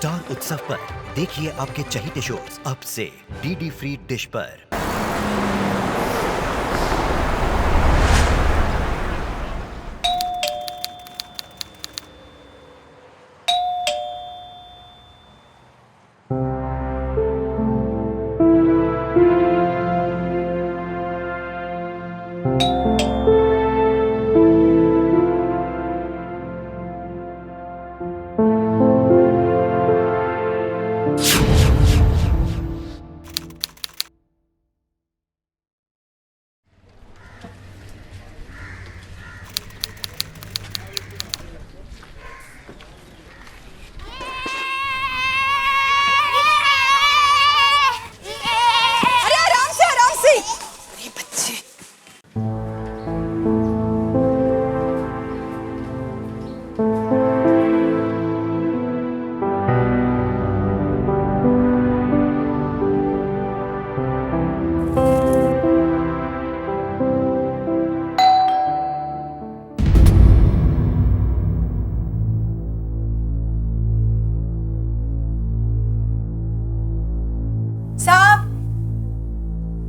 Star उत्सव पर देखिए आपके चहीते शोज अब से डीडी फ्री डिश पर।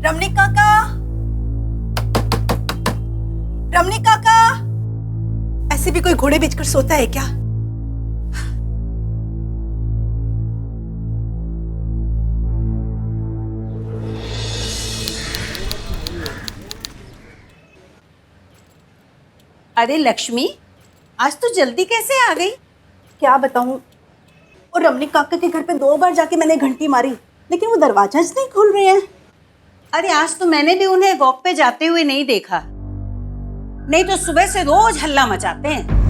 रमणीक काका, रमणीक काका, ऐसे भी कोई घोड़े बेचकर सोता है क्या? अरे लक्ष्मी, आज तो जल्दी कैसे आ गई? क्या बताऊं, और रमणीक काका के घर पे 2 बार जाके मैंने घंटी मारी, लेकिन वो दरवाजा नहीं खोल रहे हैं। अरे आज तो मैंने भी उन्हें वॉक पे जाते हुए नहीं देखा, नहीं तो सुबह से रोज हल्ला मचाते हैं।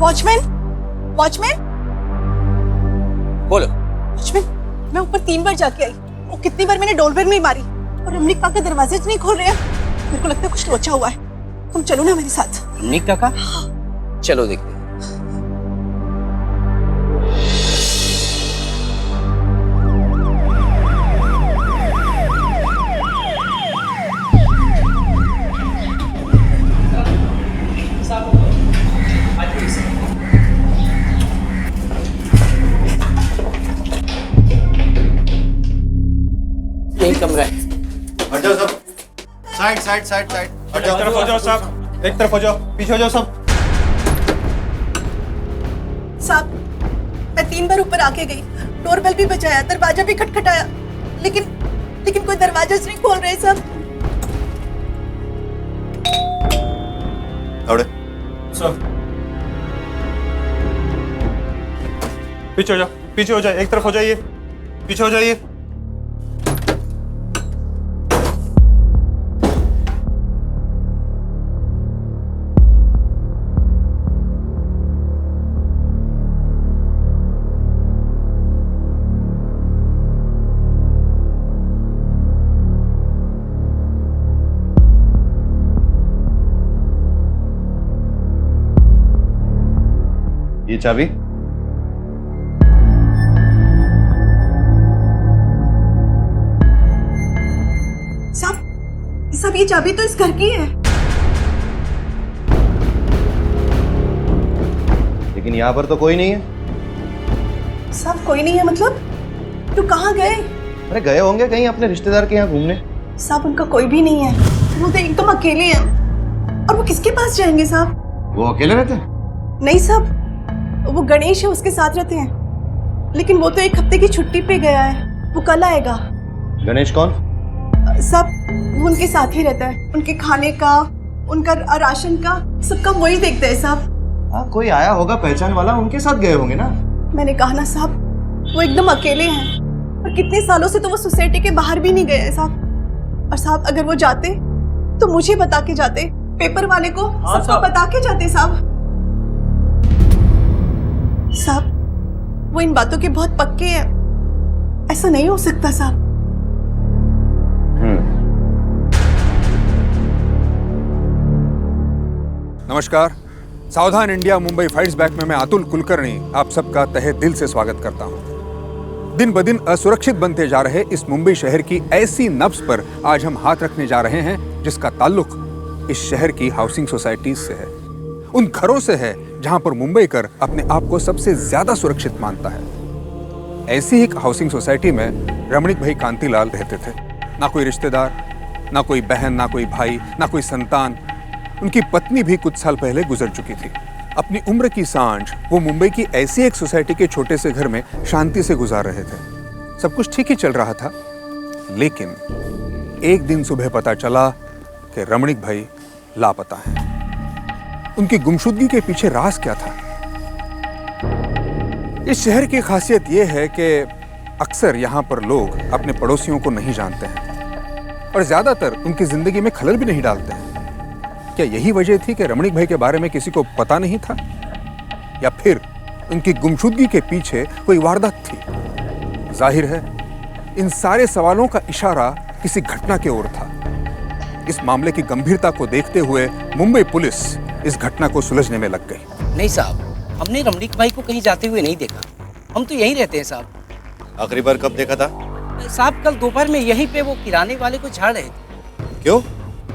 वॉचमैन, वॉचमैन, बोलो। वॉचमैन, मैं ऊपर 3 बार जाके आई और कितनी बार मैंने डोरबेल नहीं मारी और रमणीक काका दरवाजे नहीं खोल रहे हैं। मेरे को लगता है कुछ लोचा हुआ है। तुम चलो ना मेरे साथ। रमणीक काका, चलो देखते हैं। यही कमरा है। हट जाओ सब। Side side side side. हट जाओ। एक तरफ हो जाओ साहब, एक तरफ हो जाओ, पीछे हो जाओ सब। साहब, मैं 3 बार ऊपर आके गई, डोरबेल भी बजाया, दरवाजा भी खटखटाया, लेकिन कोई दरवाजा नहीं खोल रहे साहब। दौड़े। सर पीछे हो जाओ, पीछे हो जाए, एक तरफ हो जाइए, पीछे हो जाइए। ये चाबी? साहब, ये चाबी तो इस घर की है। लेकिन यहाँ पर तो कोई नहीं है। साहब, कोई नहीं है मतलब? तो कहाँ गए? अरे गए होंगे कहीं अपने रिश्तेदार के यहाँ घूमने। साहब, उनका कोई भी नहीं है, वो तो एकदम अकेले हैं। और वो किसके पास जाएंगे साहब? वो अकेले रहते हैं? नहीं साहब, वो गणेश है, उसके साथ रहते हैं, लेकिन वो तो 1 हफ्ते की छुट्टी पे गया है, वो कल आएगा। गणेश कौन? सब वो उनके साथ ही रहता है, उनके खाने का, उनका राशन का, सबका वही देखते हैं साहब। हाँ, कोई आया होगा पहचान वाला, उनके साथ गए होंगे ना। मैंने कहा ना साहब, वो एकदम अकेले हैं और कितने सालों से तो वो सोसाइटी के बाहर भी नहीं गए हैं साहब। और साहब अगर वो जाते तो मुझे बता के जाते, पेपर वाले को, सबको बता के जाते साहब। साहब वो इन बातों के बहुत पक्के हैं, ऐसा नहीं हो सकता साहब। नमस्कार, सावधान इंडिया मुंबई फाइट्स बैक में मैं अतुल कुलकर्णी आप सबका तहे दिल से स्वागत करता हूं। दिन ब दिन असुरक्षित बनते जा रहे इस मुंबई शहर की ऐसी नब्ज पर आज हम हाथ रखने जा रहे हैं जिसका ताल्लुक इस शहर की हाउसिंग सोसाइटीज से है, उन घरों से है जहां पर मुंबईकर अपने आप को सबसे ज्यादा सुरक्षित मानता है। ऐसी ही एक हाउसिंग सोसाइटी में रमणीक भाई कांतिलाल रहते थे। ना कोई रिश्तेदार, ना कोई बहन, ना कोई भाई, ना कोई संतान। उनकी पत्नी भी कुछ साल पहले गुजर चुकी थी। अपनी उम्र की सांझ वो मुंबई की ऐसी एक सोसाइटी के छोटे से घर में शांति से गुजार रहे थे। सब कुछ ठीक ही चल रहा था, लेकिन एक दिन सुबह पता चला कि रमणीक भाई लापता हैं। उनकी गुमशुदगी के पीछे राज क्या था? इस शहर की खासियत यह है कि अक्सर यहाँ पर लोग अपने पड़ोसियों को नहीं जानते हैं और ज्यादातर उनकी जिंदगी में खलल भी नहीं डालते हैं। क्या यही वजह थी कि रमणीक भाई के बारे में किसी को पता नहीं था, या फिर उनकी गुमशुदगी के पीछे कोई वारदात थी? जाहिर है इन सारे सवालों का इशारा किसी घटना की ओर था। इस मामले की गंभीरता को देखते हुए मुंबई पुलिस इस घटना को सुलझने में लग गई। नहीं साहब, हमने रमणीक भाई को कहीं जाते हुए नहीं देखा। हम तो यहीं रहते हैं साहब। आखिरी बार कब देखा था? साहब कल दोपहर में यहीं पे वो किराने वाले को झाड़ रहे थे। क्यों?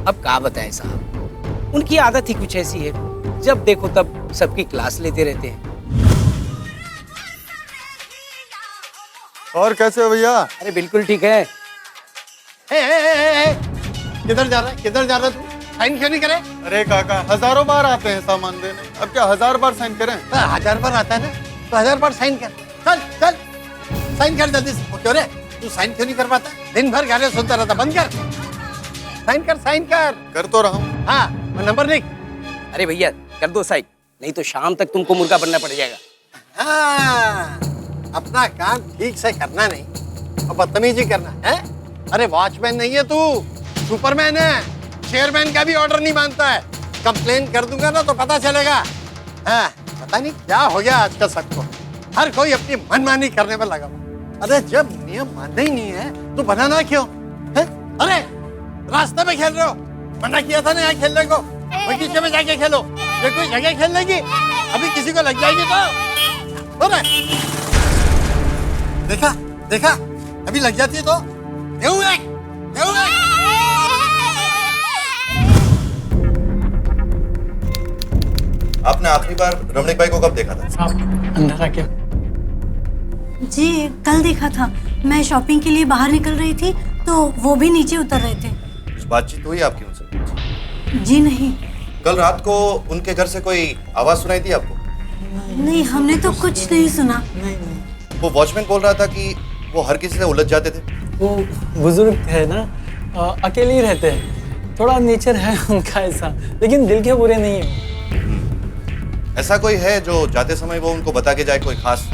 अब क्या बताएं साहब, उनकी आदत ही कुछ ऐसी है, जब देखो तब सबकी क्लास लेते रहते हैं। और कैसे हो भैया? अरे बिल्कुल ठीक है। किधर जा रहा है? किधर जा रहा है तू? साइन क्यों नहीं करे? अरे काका, हजारों बार आते हैं सामान देने, अब क्या 1000 बार साइन करें? 1000 बार आता है ना, तो 1000 बार साइन कर। चल चल साइन कर जल्दी से। क्यों रे, तू साइन क्यों नहीं कर पाता? दिन भर गाने सुनता रहता, बंद कर। साइन कर, साइन कर तो रहा हूँ। हाँ, नंबर लिख। अरे भैया कर दो साइन, नहीं तो शाम तक तुमको मुर्गा बनना पड़ जाएगा। हाँ, अपना काम ठीक से करना नहीं और बदतमीजी करना है। अरे वॉचमैन नहीं है तू, सुपरमैन है। चेयरमैन का भी ऑर्डर नहीं मानता है। कंप्लेन कर दूंगा ना तो पता चलेगा। हाँ, पता नहीं क्या हो गया आजकल सबको, हर कोई अपनी मनमानी करने में लगा। अरे जब नियम मानना ही नहीं है तो बनाना क्यों है? अरे रास्ते में खेल रहे हो, मना किया था ना यहाँ खेलने को। बगीचे में जाके खेलो, ये कोई जगह खेलने की? अभी किसी को लग जाएगी तो। अरे देखा देखा, अभी लग जाती है तो। आपने आखिरी बार रमणीक भाई को कब देखा था? अंदर आके। जी कल देखा था, मैं शॉपिंग के लिए बाहर निकल रही थी तो वो भी नीचे उतर रहे थे। कुछ बातचीत हुई आपकी उनसे? जी नहीं। कल रात को उनके घर से कोई आवाज सुनाई थी आपको? नहीं, हमने तो कुछ नहीं सुना। वो वॉचमैन बोल रहा था कि वो हर किसी से उलझ जाते थे। वो बुजुर्ग है ना, अकेले ही रहते हैं, थोड़ा नेचर है उनका ऐसा, लेकिन दिल के बुरे नहीं है। ऐसा कोई है जो जाते समय वो उनको बता के जाए? कोई खास?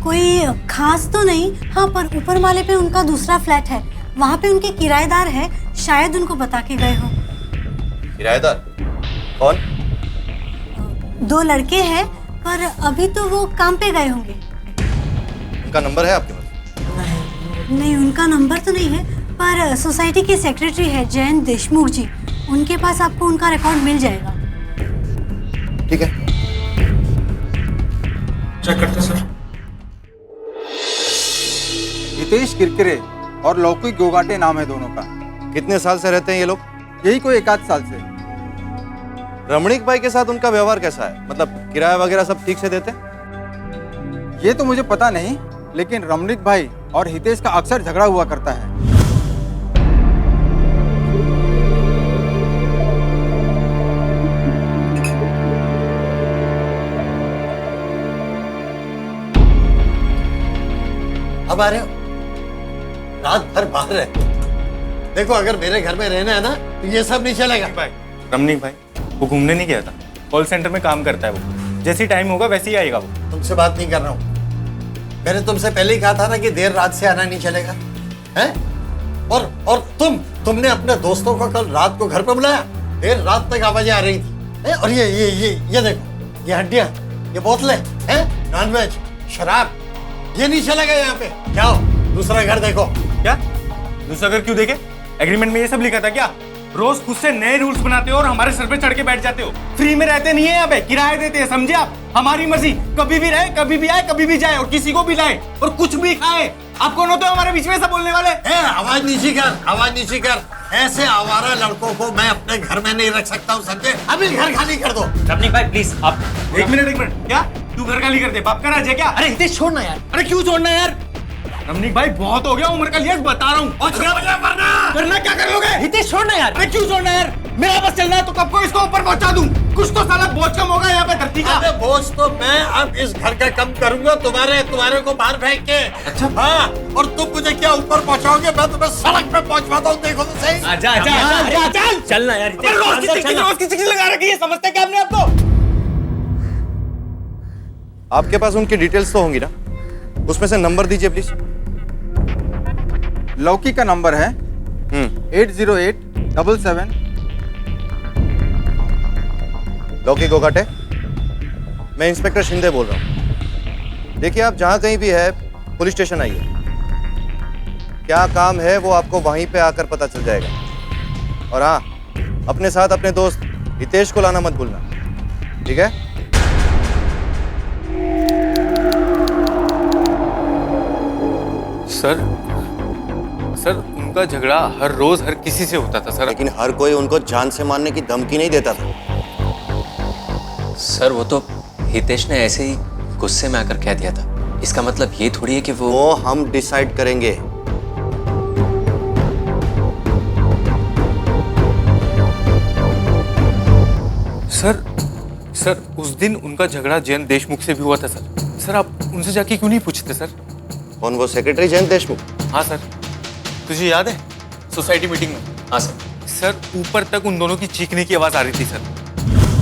कोई खास तो नहीं, हाँ पर ऊपर वाले पे उनका दूसरा फ्लैट है, वहाँ पे उनके किराएदार है, शायद उनको बता के गए हो। किराएदार कौन? 2 लड़के हैं, पर अभी तो वो काम पे गए होंगे। उनका नंबर है आपके पास? नहीं, उनका नंबर तो नहीं है, पर सोसाइटी के सेक्रेटरी है जयंत देशमुख जी, उनके पास आपको उनका रिकॉर्ड मिल जाएगा। ठीक है, चेक करते सर। हितेश किरकिरे और लौकिक गोगाटे नाम है दोनों का। कितने साल से रहते हैं ये लोग? यही कोई 1 आध साल से। रमणीक भाई के साथ उनका व्यवहार कैसा है? मतलब किराया वगैरह सब ठीक से देते? ये तो मुझे पता नहीं, लेकिन रमणीक भाई और हितेश का अक्सर झगड़ा हुआ करता है। अब आ रहे हो? रात भर बाहर रहते हो, देखो अगर मेरे घर में रहना है ना तो ये सब नहीं चलेगा। रमनीक भाई वो घूमने नहीं गया था, कॉल सेंटर में काम करता है वो। जैसी टाइम होगा वैसे ही आएगा वो। तुमसे बात नहीं कर रहा हूँ। मैंने तुमसे पहले ही कहा था ना कि देर रात से आना नहीं चलेगा, हैं? और तुमने अपने दोस्तों को कल रात को घर पे बुलाया, देर रात तक आवाजें आ रही थी, हैं? और ये देखो, ये हड्डियां, ये बोतलें, हैं? नॉनवेज, शराब, ये नहीं चलेगा यहाँ पे। जाओ दूसरा घर देखो। क्या दूसरा घर क्यों देखे? एग्रीमेंट में ये सब लिखा था क्या? रोज खुद से नए रूल्स बनाते हो और हमारे सर पे चढ़ के बैठ जाते हो। फ्री में रहते नहीं है यहाँ पे, किराया देते हैं, समझे आप? हमारी मर्जी, कभी भी रहे, कभी भी आए, कभी भी जाए और किसी को भी लाए और कुछ भी खाए। आप कौन होते हो हमारे बीच में सब बोलने वाले? आवाज नीची कर, आवाज नीची कर। ऐसे आवारा लड़कों को मैं अपने घर में नहीं रख सकता हूँ, समझे? अभी घर खाली कर दो। रमनीक भाई प्लीज आप एक मिनट। क्या तू घर खाली कर दे? बाप का राज है क्या? अरे हितेश छोड़ना यार। अरे क्यों छोड़ना यार? रमनीक भाई बहुत हो गया, उम्र का लिहाज बता रहा हूँ। करना क्या कर लोगे? हितेश छोड़ना यार। अरे क्यों छोड़ना यार? मेरा बस चलना है तो कब को इसको ऊपर पहुंचा दूं। कुछ तो साला बोझ कम होगा यहाँ पे धरती का। अरे बोझ तो मैं अब इस घर का कम करूंगा तुम्हारे को बाहर फेंक के। अच्छा हाँ, और तुम मुझे क्या ऊपर पहुंचाओगे? मैं तुम्हें सड़क पे पहुंचवाता हूँ, देखो तो सही। आजा चलना यार। रोज की चिट्ठी लगा रखी है, समझते क्या आपने? आपको आपके पास उनकी डिटेल्स तो होंगी ना, उसमें से नंबर दीजिए प्लीज। लौकी का नंबर है 80877। लौकी गोगाटे, मैं इंस्पेक्टर शिंदे बोल रहा हूँ। देखिए आप जहाँ कहीं भी है पुलिस स्टेशन आइए। क्या काम है वो आपको वहीं पे आकर पता चल जाएगा। और हाँ, अपने साथ अपने दोस्त हितेश को लाना मत भूलना, ठीक है? सर उनका झगड़ा हर रोज हर किसी से होता था सर। लेकिन हर कोई उनको जान से मारने की धमकी नहीं देता था। सर वो तो हितेश ने ऐसे ही गुस्से में आकर कह दिया था। इसका मतलब ये थोड़ी है कि वो हम डिसाइड करेंगे। सर उस दिन उनका झगड़ा जयंत देशमुख से भी हुआ था सर। सर आप उनसे जाके क्यों नहीं पूछते सर? कौन, वो सेक्रेटरी जयंत देशमुख? हाँ सर, तुझे याद है सोसाइटी मीटिंग में? हाँ सर ऊपर तक उन दोनों की चीखने की आवाज आ रही थी सर।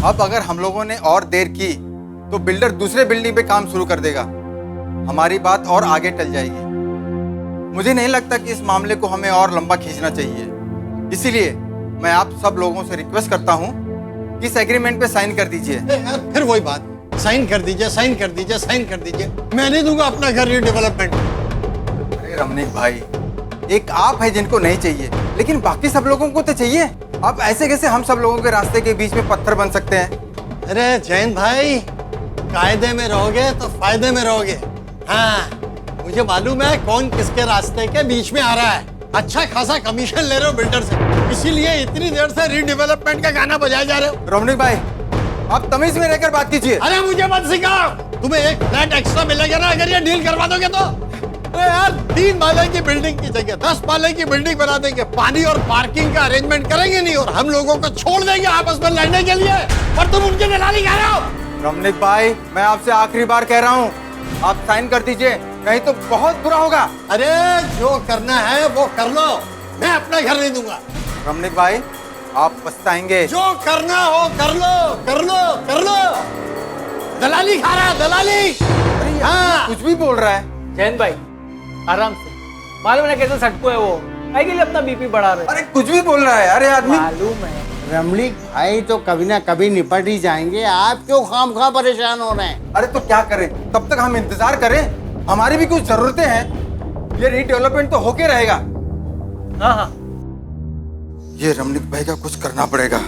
अब अगर हम लोगों ने और देर की तो बिल्डर दूसरे बिल्डिंग पे काम शुरू कर देगा, हमारी बात और आगे टल जाएगी। मुझे नहीं लगता कि इस मामले को हमें और लंबा खींचना चाहिए। इसीलिए मैं आप सब लोगों से रिक्वेस्ट करता हूँ कि इस एग्रीमेंट पे साइन कर दीजिए। फिर वही बात, साइन कर दीजिए, साइन कर दीजिए, साइन कर दीजिए। मैं नहीं दूंगा अपना घर रीडेवलपमेंट। अरे रमनीक भाई, एक आप है जिनको नहीं चाहिए, लेकिन बाकी सब लोगों को तो चाहिए। आप ऐसे कैसे हम सब लोगों के रास्ते के बीच में पत्थर बन सकते हैं? अरे जैन भाई, कायदे में रहोगे तो फायदे में रहोगे। हाँ, मुझे मालूम है कौन किसके रास्ते के बीच में आ रहा है। अच्छा खासा कमीशन ले रहे हो बिल्डर से, इसीलिए इतनी देर से रीडेवलपमेंट का गाना बजाए जा रहे हो। रमनीक भाई, आप तमीज में रहकर बात कीजिए। अरे मुझे मत सिखाओ, तुम्हें एक फ्लैट एक्स्ट्रा मिलेगा ना अगर ये डील करवा दोगे तो। अरे यार, 3 माले की बिल्डिंग की जगह 10 माले की बिल्डिंग बना देंगे, पानी और पार्किंग का अरेंजमेंट करेंगे नहीं और हम लोगों को छोड़ देंगे आपस में लड़ने के लिए, और तुम उनकी दलाली कर रहे हो। रमनीक भाई, मैं आपसे आखिरी बार कह रहा हूँ, आप साइन कर दीजिए, नहीं तो बहुत बुरा होगा। अरे जो करना है वो कर लो, मैं अपना घर नहीं दूंगा। रमनीक भाई, आप पछताएंगे। जो करना हो कर लो, कर लो, कर लो। दलाली खा रहा है, दलाली। हाँ, कुछ भी बोल रहा है। जयंत भाई आराम से, मालूम है कैसे सटको है वो, काहे के लिए अपना बीपी बढ़ा रहे? अरे कुछ भी बोल रहा है, अरे आदमी। मालूम है रमणीक भाई तो कभी ना कभी निपट ही जाएंगे, आप क्यों खामखा परेशान हो रहे हैं? अरे तो क्या करें, तब तक हम इंतजार करें? हमारी भी कुछ जरूरतें हैं। ये रीडेवलपमेंट तो होके रहेगा। हाँ हाँ, ये रमणीक भाई का कुछ करना पड़ेगा।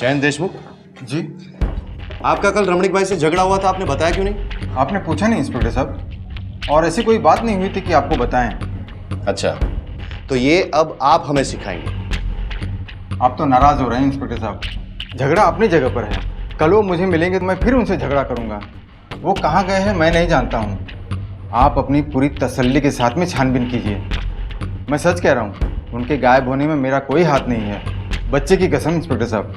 जयंत देशमुख जी, आपका कल रमणीक भाई से झगड़ा हुआ था, आपने बताया क्यों नहीं? आपने पूछा नहीं इंस्पेक्टर साहब, और ऐसी कोई बात नहीं हुई थी कि आपको बताएं। अच्छा, तो ये अब आप हमें सिखाएंगे। आप तो नाराज हो रहे हैं इंस्पेक्टर साहब। झगड़ा अपनी जगह पर है, कल वो मुझे मिलेंगे तो मैं फिर उनसे झगड़ा करूंगा। वो कहाँ गए हैं मैं नहीं जानता हूँ। आप अपनी पूरी तसल्ली के साथ में छानबीन कीजिए। मैं सच कह रहा हूँ, उनके गायब होने में मेरा कोई हाथ नहीं है। बच्चे की कसम इंस्पेक्टर साहब।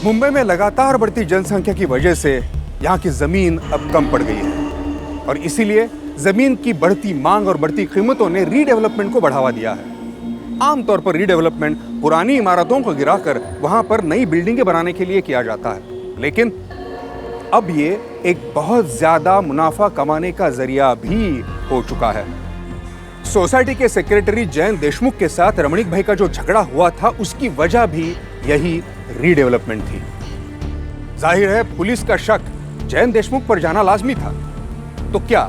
मुंबई में लगातार बढ़ती जनसंख्या की वजह से यहाँ की जमीन अब कम पड़ गई है और इसीलिए जमीन की बढ़ती मांग और बढ़ती कीमतों ने रीडेवलपमेंट को बढ़ावा दिया है। आमतौर पर रीडेवलपमेंट पुरानी इमारतों को गिराकर वहां पर नई बिल्डिंगें बनाने के लिए किया जाता है, लेकिन अब ये एक बहुत ज्यादा मुनाफा कमाने का जरिया भी हो चुका है। सोसाइटी के सेक्रेटरी जयंत देशमुख के साथ रमणीक भाई का जो झगड़ा हुआ था उसकी वजह भी यही रीडेवलपमेंट थी। जाहिर है पुलिस का शक जयंत देशमुख पर जाना लाजमी था। तो क्या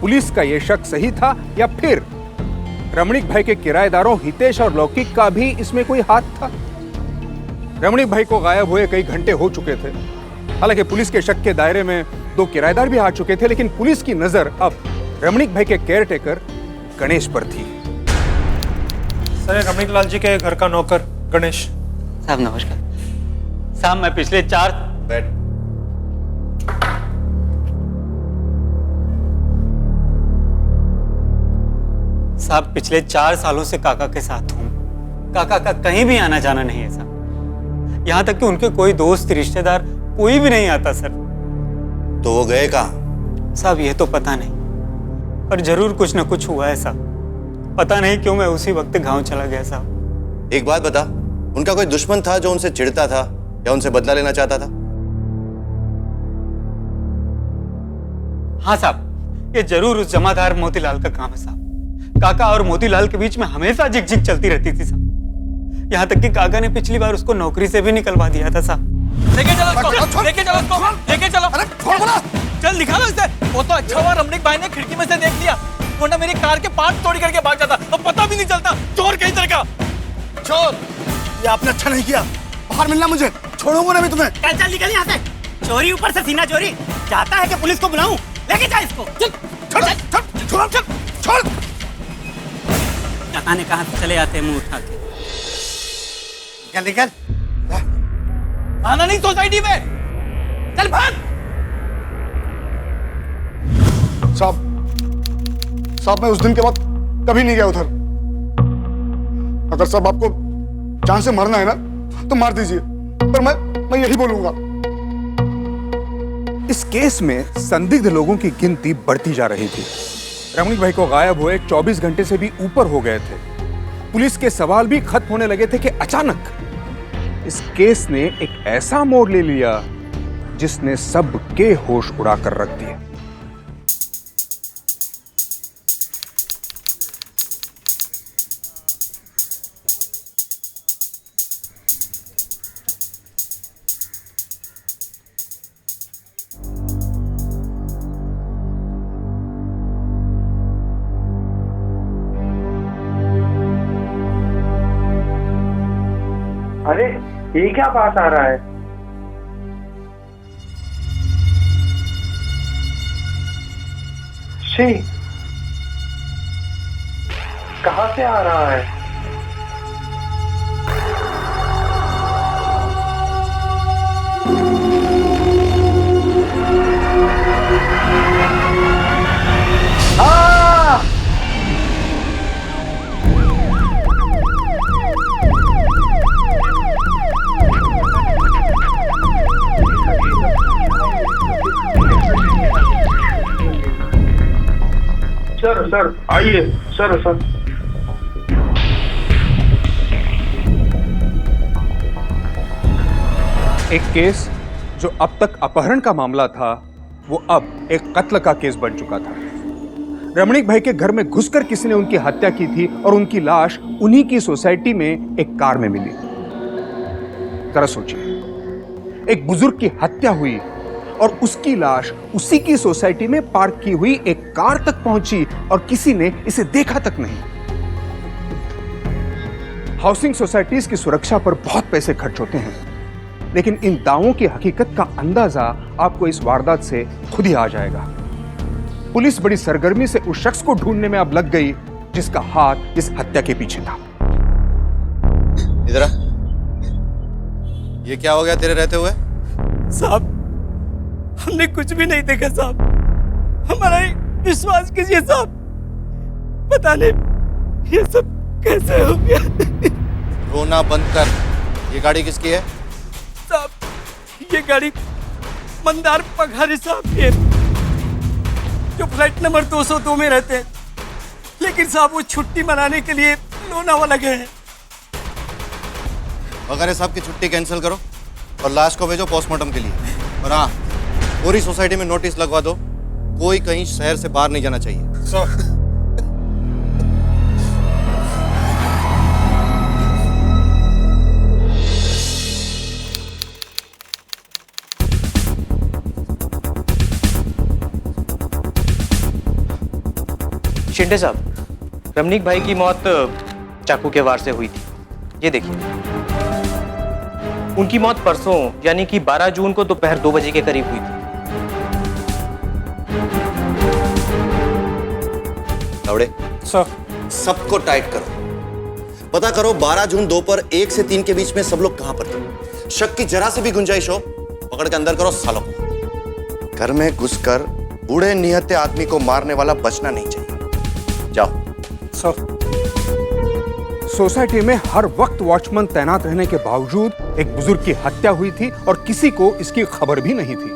पुलिस का यह शक सही था या फिर रमणीक भाई के किराएदारों हितेश और लौकिक का भी इसमें कोई हाथ था? रमणीक भाई को गायब हुए कई घंटे हो चुके थे। हालांकि पुलिस के शक के दायरे में 2 किराएदार भी आ चुके थे, लेकिन पुलिस की नजर अब रमणीक भाई के केयरटेकर गणेश पर थी। सर, रमणीक लाल जी के घर का नौकर गणेश साहब नमस्कार। साहब मैं पिछले 4 बैठ। साहब पिछले 4 सालों से काका के साथ हूँ। काका का कहीं भी आना जाना नहीं है साहब। यहाँ तक कि उनके कोई दोस्त रिश्तेदार कोई भी नहीं आता सर। तो वो गए कहाँ? साहब ये तो पता नहीं, पर जरूर कुछ ना कुछ हुआ है साहब। पता नहीं क्यों मैं उसी वक्त गांव चला गया साहब। एक बात बता, उनका कोई दुश्मन था जो उनसे चिढ़ता था या उनसे बदला लेना चाहता था? हाँ साहब, ये जरूर उस जमादार मोतीलाल का काम है साहब। काका और मोतीलाल के बीच में हमेशा झिकझिक चलती रहती थी साहब। यहाँ तक कि काका ने पिछली बार उसको नौकरी से भी निकलवा दिया था साहब। लेके चलो इसको, लेके चलो इसको, लेके चलो। अरे छोड़ बोला, चल दिखा लो इसे। वो तो अच्छा हुआ रमणीक भाई ने खिड़की में से देख लिया, वरना मेरी कार के पार्ट तोड़ करके भाग जाता। अब पता भी नहीं चलता चोर कहीं तरह का। चोर, ये आपने अच्छा नहीं किया। बाहर मिलना मुझे, छोड़ूंगा ना मैं तुम्हें। चल निकल यहाँ से। चोरी ऊपर से सीना चोरी। जाता है कि पुलिस को बुलाऊं? लेके जा इसको। छोड़, छोड़। काका ने कहा चले आते हैं मुंह उठा के। निकल। आना नहीं सोसाइटी में, चल भाग। साहब मैं उस दिन के बाद कभी नहीं गया उधर। अगर साहब आपको जान से मरना है ना तो मार दीजिए, पर मैं यही बोलूंगा। इस केस में संदिग्ध लोगों की गिनती बढ़ती जा रही थी। रमणीक भाई को गायब हुए 24 घंटे से भी ऊपर हो गए थे। पुलिस के सवाल भी खत्म होने लगे थे कि अचानक इस केस ने एक ऐसा मोड़ ले लिया जिसने सबके होश उड़ाकर रख दिए। अरे ये क्या बात आ रहा है? शी, कहां से आ रहा है? सर आइए सर। एक केस जो अब तक अपहरण का मामला था वो अब एक कत्ल का केस बन चुका था। रमणीक भाई के घर में घुसकर किसी ने उनकी हत्या की थी और उनकी लाश उन्हीं की सोसाइटी में एक कार में मिली। जरा सोचिए, एक बुजुर्ग की हत्या हुई और उसकी लाश उसी की सोसाइटी में पार्क की हुई एक कार तक पहुंची और किसी ने इसे देखा तक नहीं। हाउसिंग सोसाइटीज की सुरक्षा पर बहुत पैसे खर्च होते हैं, लेकिन इन दावों की हकीकत का अंदाजा आपको इस वारदात से खुद ही आ जाएगा। पुलिस बड़ी सरगर्मी से उस शख्स को ढूंढने में अब लग गई जिसका हाथ इस हत्या के पीछे था। इधर आ। ये क्या हो गया तेरे रहते हुए? साहब हमने कुछ भी नहीं देखा साहब। हमारा विश्वास कीजिए साहब, पता नहीं ये सब कैसे हो गया। रोना बंद कर। ये गाड़ी किसकी है? साहब, ये गाड़ी मंदार पघारी साहब की है, जो फ्लाइट नंबर 202 में रहते हैं, लेकिन साहब वो छुट्टी मनाने के लिए लोनावाला गए हैं। वगैरह साहब की छुट्टी कैंसिल करो और लाश को भेजो पोस्टमार्टम के लिए। और हाँ, पूरी सोसाइटी में नोटिस लगवा दो, कोई कहीं शहर से बाहर नहीं जाना चाहिए। सर शिंदे साहब, रमनीक भाई की मौत चाकू के वार से हुई थी। ये देखिए, उनकी मौत परसों यानी कि 12 जून को दोपहर 2 बजे के करीब हुई थी। लावड़े सर, सबको टाइट करो, पता करो 12 जून दोपहर 1 से 3 के बीच में सब लोग कहां पर थे। शक की जरा से भी गुंजाइश हो, पकड़ के अंदर करो सालों को। घर में घुसकर बूढ़े निहत्ते आदमी को मारने वाला बचना नहीं चाहिए। जाओ। सर, सोसाइटी में हर वक्त वॉचमैन तैनात रहने के बावजूद एक बुजुर्ग की हत्या हुई थी और किसी को इसकी खबर भी नहीं थी।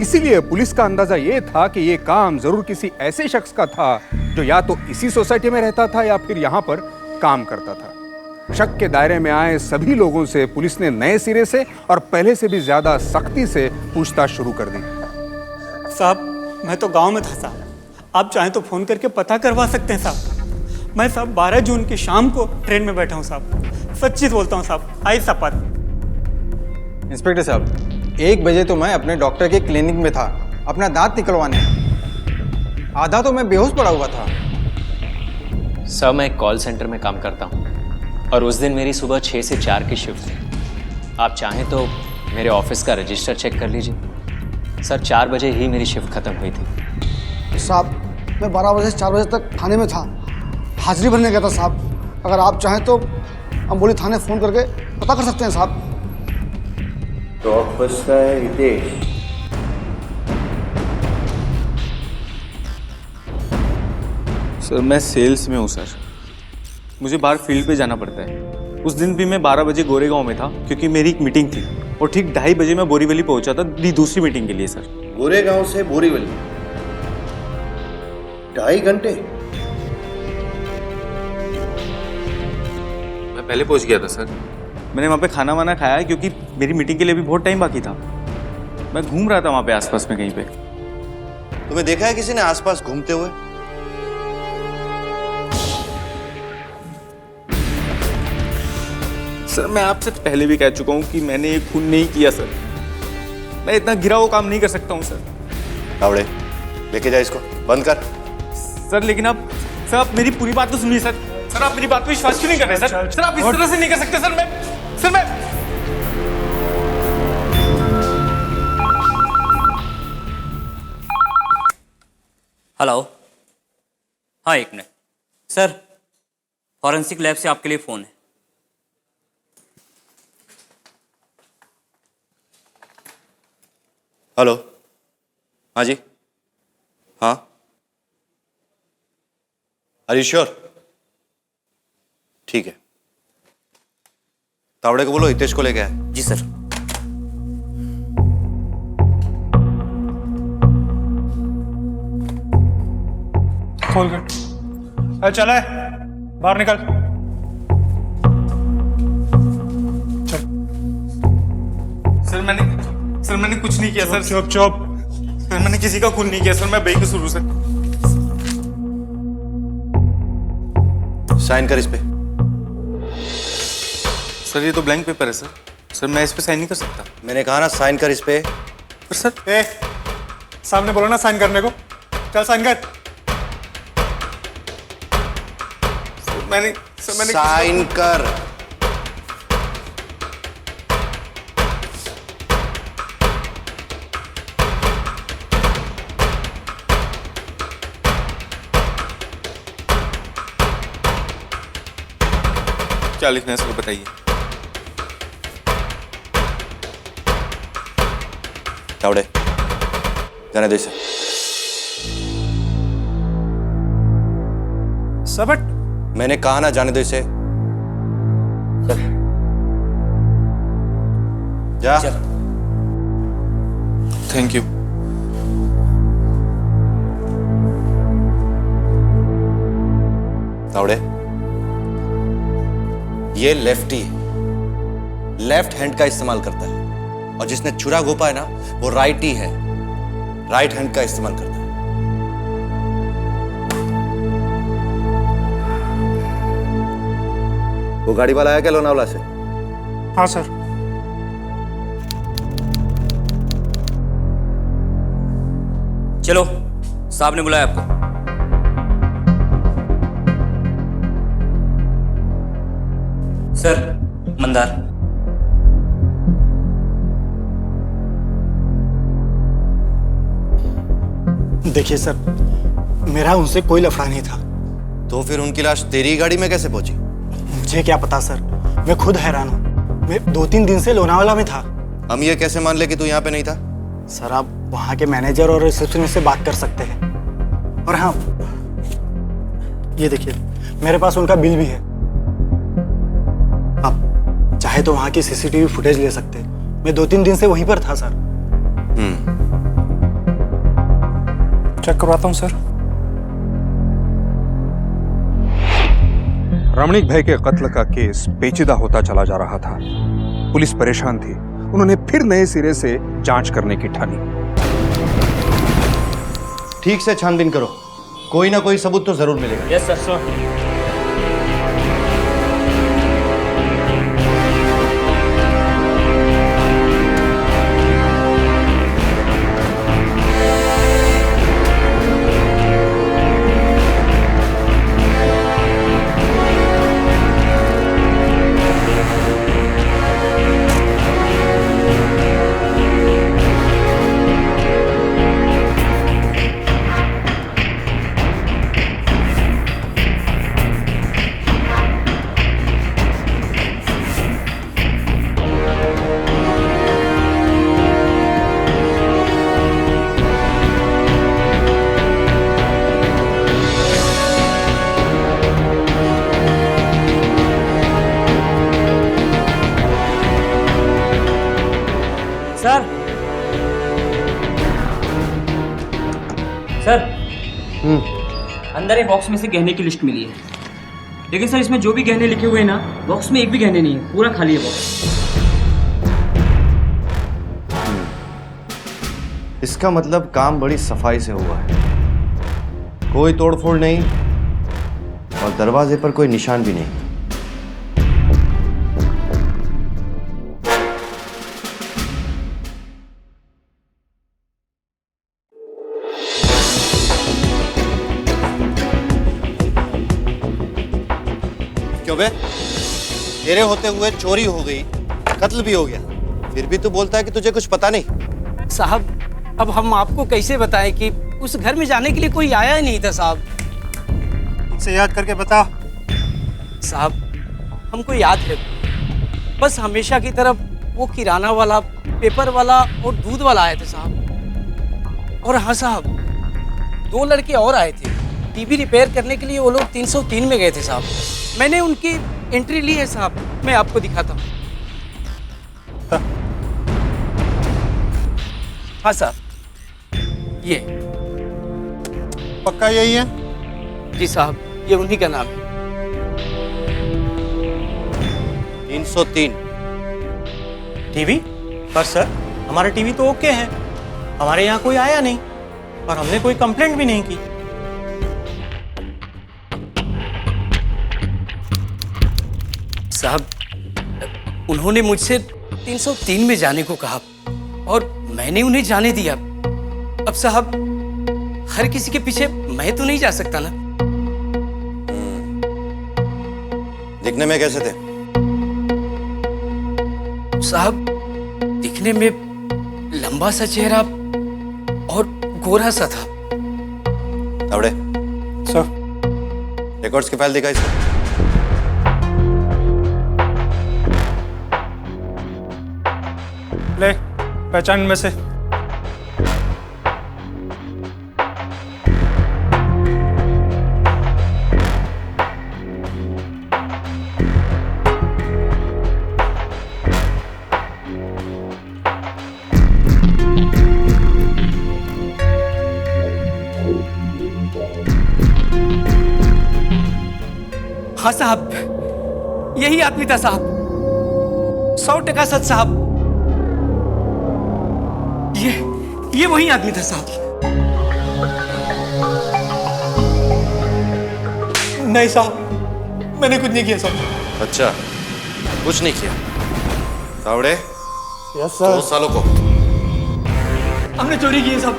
इसीलिए पुलिस का अंदाजा यह था कि यह काम जरूर किसी ऐसे शख्स का था जो या तो इसी सोसाइटी में रहता था या फिर यहां पर काम करता था। शक के दायरे में आए सभी लोगों से पुलिस ने नए सिरे से और पहले से भी ज्यादा सख्ती से पूछताछ शुरू कर दी। साहब, मैं तो गांव में था साहब, आप चाहें तो फोन करके पता करवा सकते हैं साहब। मैं साहब 12 जून की शाम को ट्रेन में बैठा हूं साहब, सच्ची बोलता हूं साहब, आई शपथ। इंस्पेक्टर साहब, 1 बजे तो मैं अपने डॉक्टर के क्लिनिक में था अपना दांत निकलवाने। आधा तो मैं बेहोश पड़ा हुआ था। सर, मैं एक कॉल सेंटर में काम करता हूँ और उस दिन मेरी सुबह 6 से 4 की शिफ्ट थी। आप चाहें तो मेरे ऑफिस का रजिस्टर चेक कर लीजिए। सर, 4 बजे ही मेरी शिफ्ट खत्म हुई थी। साहब, मैं 12 बजे से 4 बजे तक थाने में था, हाजिरी भरने गया था साहब। अगर आप चाहें तो अम्बोली थाने फ़ोन करके पता कर सकते हैं साहब। तो ऑफिस का है हितेश। सर, मैं सेल्स में हूँ सर, मुझे बाहर फील्ड पे जाना पड़ता है। उस दिन भी मैं 12 बजे गोरेगांव में था क्योंकि मेरी एक मीटिंग थी और ठीक 2:30 बजे मैं बोरीवली पहुंचा था दूसरी मीटिंग के लिए। सर, गोरेगांव से बोरीवली 2.5 घंटे? मैं पहले पहुंच गया था सर। मैंने वहाँ पे खाना वाना खाया क्योंकि मेरी मीटिंग के लिए भी बहुत टाइम बाकी था। मैं घूम रहा था वहाँ पे आसपास में कहीं पे। तुम्हें देखा है किसी ने आसपास घूमते हुए? सर, मैं आपसे पहले भी कह चुका हूँ कि मैंने ये खून नहीं किया सर। मैं इतना गिरा हुआ काम नहीं कर सकता हूँ सर। लावड़े, लेके जा इसको, बंद कर। सर, लेकिन आप मेरी पूरी बात तो सुनिए सर। सर, आप मेरी बात पे विश्वास क्यों नहीं कर रहे सर? सर, आप इस तरह से नहीं कर सकते सर। मैं हेलो, हाँ 1 मिनट सर, फॉरेंसिक लैब से आपके लिए फ़ोन है। हेलो, हाँ जी, हाँ, आर यू श्योर? ठीक है, तावड़े को बोलो हितेश को लेके आए। जी सर। खोल कर चला है, बाहर निकल। चल। सर, मैंने कुछ नहीं किया सर। चुप चुप। सर, मैंने किसी का खून नहीं किया सर, मैं बेकसूर हूं सर। साइन कर इस पे। सर, ये तो ब्लैंक पेपर है सर। सर, मैं इस पे साइन नहीं कर सकता। मैंने कहा ना साइन कर इस पे। सर, सामने बोलो ना साइन करने को। चल साइन कर। मैंने साइन कर। क्या लिखना है सर, बताइए। तावड़े, जाने दो इसे। सर बट मैंने कहा ना जाने दो इसे। जा। Thank you. तावड़े, ये लेफ्टी लेफ्ट हैंड का इस्तेमाल करता है और जिसने छुरा घोपा है ना वो राइटी है, राइट हैंड का इस्तेमाल करता है। वो गाड़ी वाला आया क्या लोनावला से? हाँ सर। चलो, साहब ने बुलाया आपको। सर, मंदार। देखिए सर, मेरा उनसे कोई लफड़ा नहीं था। तो फिर उनकी लाश तेरी गाड़ी में कैसे पहुंची? मुझे क्या पता सर, मैं खुद हैरान हूँ। मैं 2-3 दिन से लोनावाला में था। हम ये कैसे मान ले कि तू यहाँ पे नहीं था? सर, आप वहाँ के मैनेजर और रिसेप्शनिस्ट से बात कर सकते हैं। और हाँ, ये देखिए, मेरे पास उनका बिल भी है। आप चाहे तो वहाँ की सीसीटीवी फुटेज ले सकते हैं। मैं 2-3 दिन से वहीं पर था सर। चेक करवाता हूँ सर। रमणीक भाई के कत्ल का केस पेचीदा होता चला जा रहा था। पुलिस परेशान थी। उन्होंने फिर नए सिरे से जांच करने की ठानी। ठीक से छानबीन करो, कोई ना कोई सबूत तो जरूर मिलेगा। Yes sir. सर, अंदर एक बॉक्स में से गहने की लिस्ट मिली है, लेकिन सर इसमें जो भी गहने लिखे हुए हैं ना, बॉक्स में एक भी गहने नहीं है, पूरा खाली है बॉक्स। इसका मतलब काम बड़ी सफाई से हुआ है, कोई तोड़फोड़ नहीं और दरवाजे पर कोई निशान भी नहीं। क्यों बे? तेरे होते हुए चोरी हो गई, कत्ल भी हो गया, फिर भी तू बोलता है कि तुझे कुछ पता नहीं। साहब, अब हम आपको कैसे बताएं कि उस घर में जाने के लिए कोई आया ही नहीं था साहब। इसे याद करके बता। साहब, हमको याद है, बस हमेशा की तरफ वो किराना वाला, पेपर वाला और दूध वाला आए थे साहब। और हाँ साहब, 2 लड़के और आए थे, टीवी रिपेयर करने के लिए वो लोग 303 में गए थे साहब। मैंने उनकी एंट्री ली है साहब, मैं आपको दिखाता हूँ। हाँ साहब, ये पक्का यही है? जी साहब, ये उन्हीं का नाम है। 303 टीवी? पर सर, हमारा टीवी तो ओके है, हमारे यहाँ कोई आया नहीं और हमने कोई कंप्लेंट भी नहीं की। साहब, उन्होंने मुझसे 303 में जाने को कहा और मैंने उन्हें जाने दिया। अब साहब, हर किसी के पीछे मैं तो नहीं जा सकता ना। दिखने में कैसे थे? साहब, दिखने में लंबा सा चेहरा और गोरा सा था। तावड़े सर, रिकॉर्ड्स की फाइल दिखाई सर। ले, पहचान में से। हाँ साहब, यही आदमी था साहब, 100% सच साहब। ये वही आदमी था साहब। नहीं साहब, मैंने कुछ नहीं किया साहब। अच्छा, कुछ नहीं किया। Tawde, yes sir. 2 सालों को। हमने चोरी की है साहब,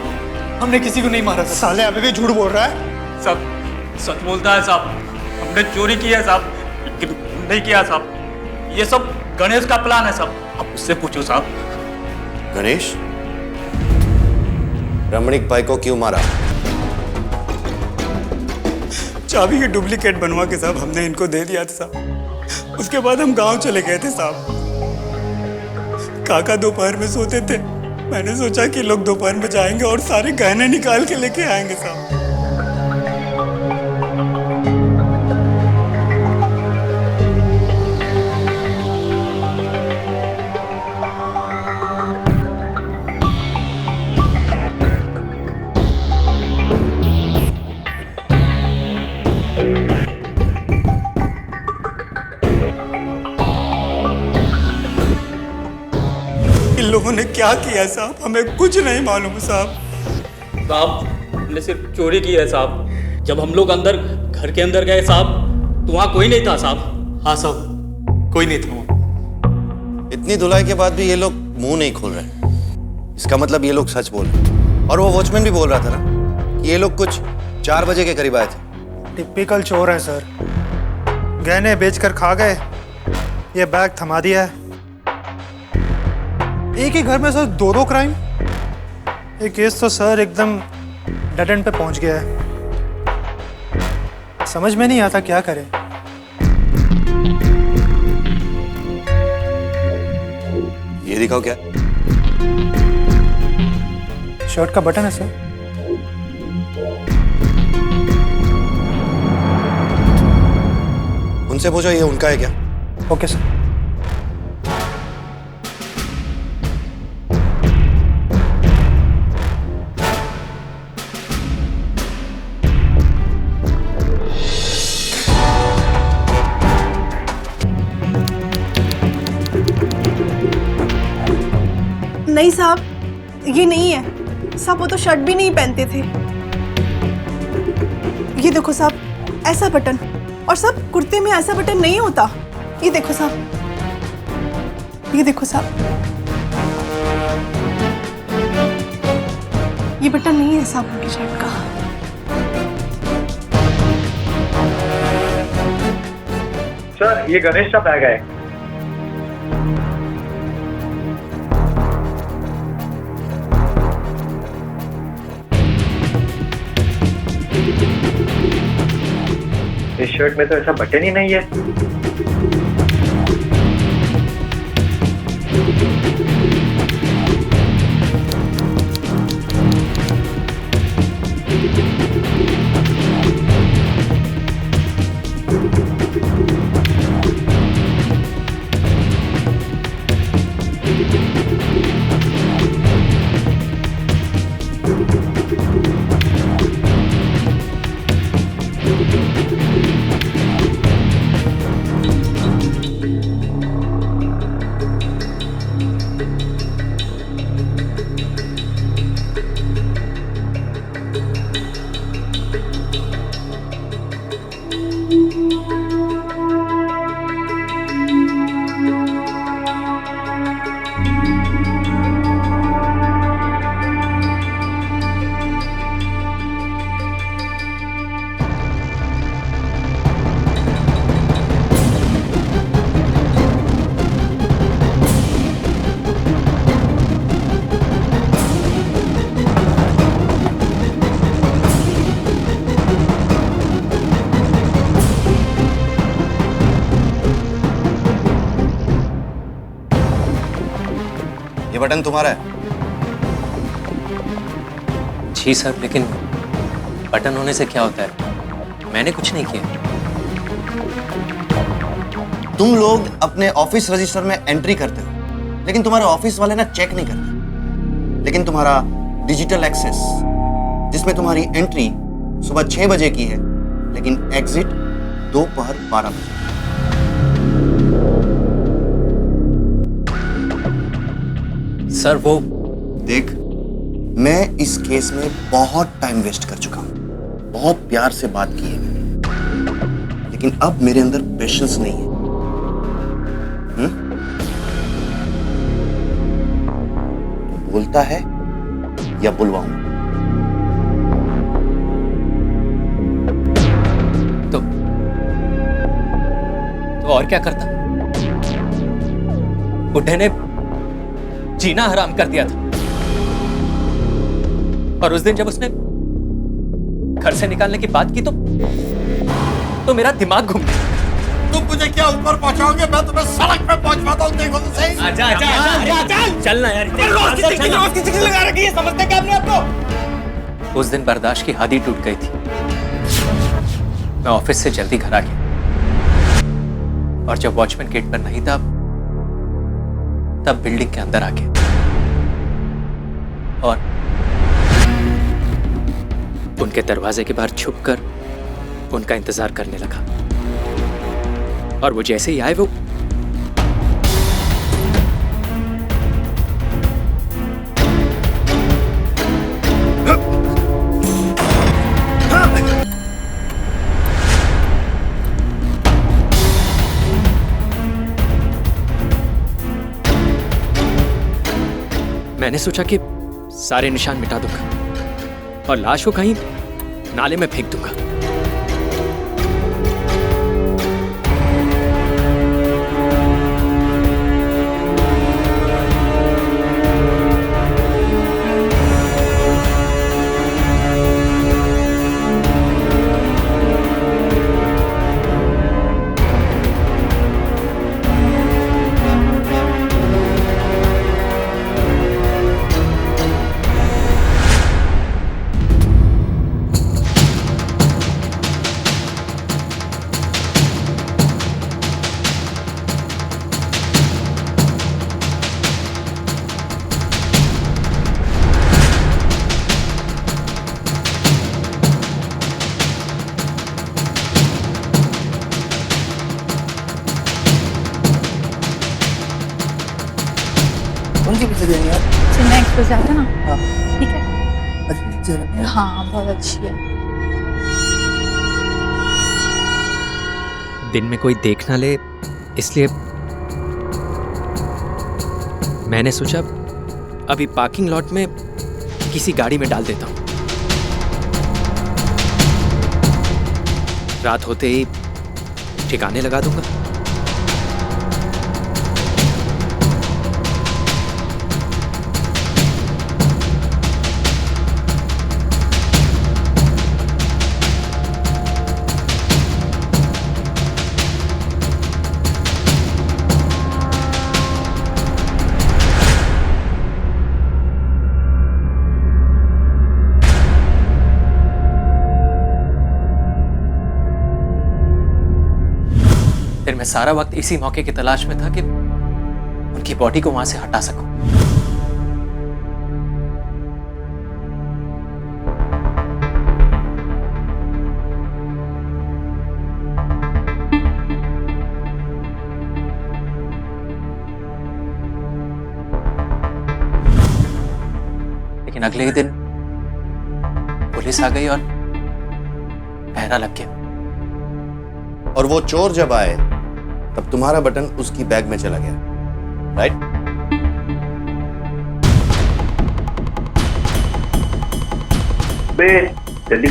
हमने किसी को नहीं मारा। साले अभी भी झूठ बोल रहा है। साहब सच बोलता है साहब, हमने चोरी की है साहब, लेकिन नहीं किया साहब। ये सब गणेश का प्लान है साहब, आप उससे पूछो साहब। गणेश, रमणीक भाई को क्यों मारा? चाबी की डुप्लीकेट बनवा के साहब हमने इनको दे दिया था साहब। उसके बाद हम गांव चले गए थे साहब। काका दोपहर में सोते थे, मैंने सोचा कि लोग दोपहर में जाएंगे और सारे गहने निकाल के लेके आएंगे साहब। इन लोगों ने क्या किया साहब, हमें कुछ नहीं मालूम साहब। साहब हमने सिर्फ चोरी की है साहब। जब हम लोग अंदर घर के अंदर गए साहब तो वहाँ कोई नहीं था साहब। हाँ साहब, कोई नहीं था वहाँ। इतनी धुलाई के बाद भी ये लोग मुंह नहीं खोल रहे। इसका मतलब ये लोग सच बोल रहे। और वो वॉचमैन भी बोल रहा था ना कि ये लोग कुछ 4 बजे के करीब आए थे। टिपिकल चोर है सर, गहने बेचकर खा गए, ये बैग थमा दिया है। एक ही घर में सर 2 क्राइम। ये केस तो सर एकदम डेड एंड पे पहुंच गया है। समझ में नहीं आता क्या करें। ये दिखाओ क्या? शर्ट का बटन है सर। उनसे पूछो ये उनका है क्या? Okay sir. नहीं साहब, ये नहीं है साहब, वो तो शर्ट भी नहीं पहनते थे। ये देखो साहब, ऐसा बटन, और सब कुर्ते में ऐसा बटन नहीं होता। ये देखो साहब, ये देखो साहब, ये बटन नहीं है साहब उनकी शर्ट का। सर ये गणेश का बैग है। इस शर्ट में तो ऐसा बटन ही नहीं है। ये बटन तुम्हारा है? जी सर, लेकिन बटन होने से क्या होता है? मैंने कुछ नहीं किया। तुम लोग अपने ऑफिस रजिस्टर में एंट्री करते हो, लेकिन तुम्हारे ऑफिस वाले ना चेक नहीं करते। लेकिन तुम्हारा डिजिटल एक्सेस, जिसमें तुम्हारी एंट्री सुबह 6 बजे की है, लेकिन एग्जिट दोपहर 12 बजे। सर वो देख, मैं इस केस में बहुत टाइम वेस्ट कर चुका हूं, बहुत प्यार से बात की है मैंने, लेकिन अब मेरे अंदर पेशेंस नहीं है। तो बोलता है या बुलवाऊं? तो और क्या करता? बुड्ढे ने जीना हराम कर दिया था, और उस दिन जब उसने घर से निकालने की बात की तो मेरा दिमाग घूम गया। तुम मुझे क्या ऊपर पहुंचाओगे? मैं तुम्हें सड़क पे पहुंचवाता हूं, देखो तो सही। चल ना यार, लगा रखी है, समझते क्या अपने आपको? उस दिन बर्दाश्त की हद ही टूट गई थी। मैं ऑफिस से जल्दी घर आ गया, और जब वॉचमैन गेट पर नहीं था तब बिल्डिंग के अंदर आ गया और उनके दरवाजे के बाहर छुपकर उनका इंतजार करने लगा। और वो जैसे ही आए वो मैंने सोचा कि सारे निशान मिटा दूंगा और लाश को कहीं नाले में फेंक दूंगा। चेन्नई एक्सप्रेस जाता ना, ठीक है? हाँ बहुत अच्छी है। दिन में कोई देख ना ले, इसलिए मैंने सोचा अभी पार्किंग लॉट में किसी गाड़ी में डाल देता हूं। रात होते ही ठिकाने लगा दूंगा। फिर मैं सारा वक्त इसी मौके की तलाश में था कि उनकी बॉडी को वहां से हटा सकूं। लेकिन अगले ही दिन पुलिस आ गई और पहरा लग गया। और वो चोर जब आए तब तुम्हारा बटन उसकी बैग में चला गया, राइट? बे जल्दी।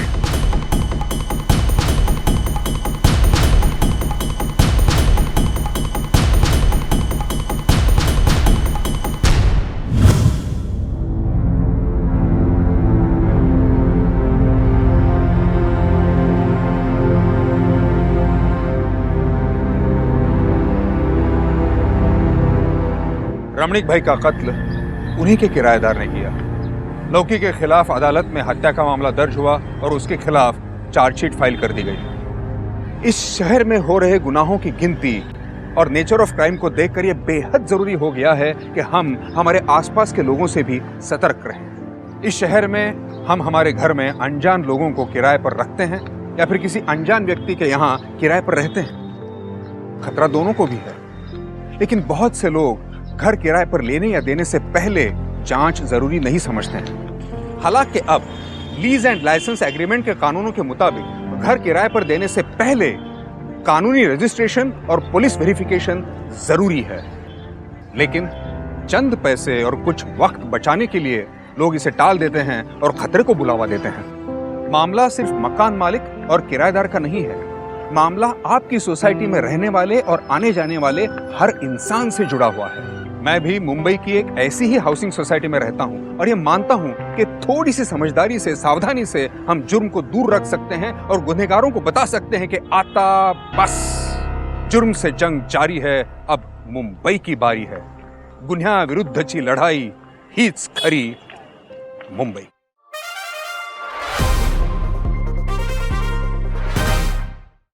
रमणीक भाई का कत्ल उन्हीं के किराएदार ने किया। लौकी के खिलाफ अदालत में हत्या का मामला दर्ज हुआ और उसके खिलाफ चार्जशीट फाइल कर दी गई। इस शहर में हो रहे गुनाहों की गिनती और नेचर ऑफ क्राइम को देखकर यह बेहद जरूरी हो गया है कि हम हमारे आसपास के लोगों से भी सतर्क रहें। इस शहर में हम हमारे घर में अनजान लोगों को किराए पर रखते हैं या फिर किसी अनजान व्यक्ति के यहाँ किराए पर रहते हैं। खतरा दोनों को भी है, लेकिन बहुत से लोग घर किराए पर लेने या देने से पहले जांच जरूरी नहीं समझते हैं। हालांकि अब लीज एंड लाइसेंस एग्रीमेंट के कानूनों के मुताबिक घर किराए पर देने से पहले कानूनी रजिस्ट्रेशन और पुलिस वेरिफिकेशन जरूरी है, लेकिन चंद पैसे और कुछ वक्त बचाने के लिए लोग इसे टाल देते हैं और खतरे को बुलावा देते हैं। मामला सिर्फ मकान मालिक और किराएदार का नहीं है, मामला आपकी सोसाइटी में रहने वाले और आने जाने वाले हर इंसान से जुड़ा हुआ है। मैं भी मुंबई की एक ऐसी ही हाउसिंग सोसाइटी में रहता हूं और ये मानता हूं कि थोड़ी सी समझदारी से, सावधानी से हम जुर्म को दूर रख सकते हैं और गुनहगारों को बता सकते हैं कि आता बस, जुर्म से जंग जारी है, अब मुंबई की बारी है। गुन्ह्या विरुद्धची लढाई हीच खरी मुंबई।